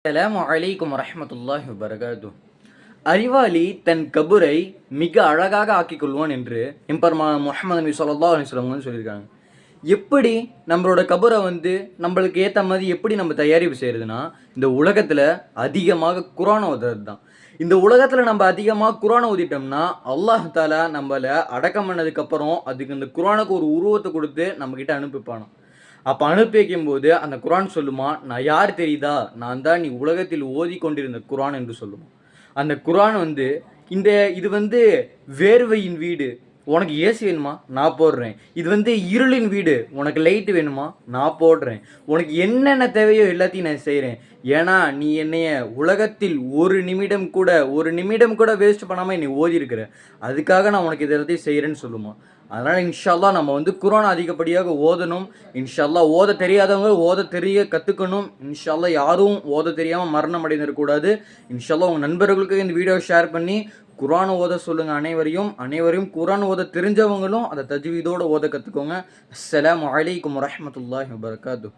அஸ்ஸலாமு அலைக்கும் வரஹ்மத்துல்லாஹி வபரகாத்துஹ். அறிவாளி தன் கபரை மிக அழகாக ஆக்கிக் கொள்வான் என்று எம்பெருமா முஹம்மது நபி ஸல்லல்லாஹு அலைஹி வஸல்லம் வந்து சொல்லியிருக்காங்க. எப்படி நம்மளோட கபரை வந்து நம்மளுக்கு ஏற்ற மாதிரி எப்படி நம்ம தயாரிப்பு செய்கிறதுனா, இந்த உலகத்தில் அதிகமாக குர்ஆன் ஓதுறது தான். இந்த உலகத்தில் நம்ம அதிகமாக குர்ஆன் ஓதிட்டோம்னா, அல்லாஹ் தஆலா நம்மள அடக்கம் பண்ணதுக்கப்புறம் அதுக்கு இந்த குர்ஆனுக்கு ஒரு உருவத்தை கொடுத்து நம்மக்கிட்ட அனுப்பிப்பானாம். அப்போ அனுப்பி வைக்கும்போது அந்த குர்ஆன் சொல்லுமா, நான் யார் தெரியுதா, நான் தான் நீ உலகத்தில் ஓதிக்கொண்டிருந்த குர்ஆன் என்று சொல்லுமா. அந்த குர்ஆன் வந்து இது வந்து வேர்வையின் வீடு, உனக்கு ஏசி வேணுமா நான் போடுறேன். இது வந்து இருளின் வீடு, உனக்கு லைட் வேணுமா நான் போடுறேன். உனக்கு என்னென்ன தேவையோ எல்லாத்தையும் நான் செய்கிறேன். ஏன்னா நீ என்னைய உலகத்தில் ஒரு நிமிடம் கூட வேஸ்ட் பண்ணாமல் என்னை ஓதி இருக்கிற, அதுக்காக நான் உனக்கு இதை எல்லாத்தையும் செய்கிறேன்னு சொல்லுமா. அதனால் இன்ஷா அல்லாஹ் நம்ம வந்து குர்ஆன் அதிகப்படியாக ஓதணும். இன்ஷா அல்லாஹ் ஓத தெரியாதவங்க ஓத தெரிய கற்றுக்கணும். இன்ஷா அல்லாஹ் யாரும் ஓத தெரியாமல் மரணம் அடைந்துடக்கூடாது. இன்ஷா அல்லாஹ் உங்கள் நண்பர்களுக்கு இந்த வீடியோவை ஷேர் பண்ணி குர்ஆன் ஓத சொல்லுங்கள். அனைவரையும் குர்ஆன் ஓத தெரிஞ்சவங்களும் அதை தஜ்வீதோடு ஓத கற்றுக்கோங்க. அஸ்ஸலாமு அலைக்கும் வரஹ்மத்துல்லாஹி வபரகாத்துஹ்.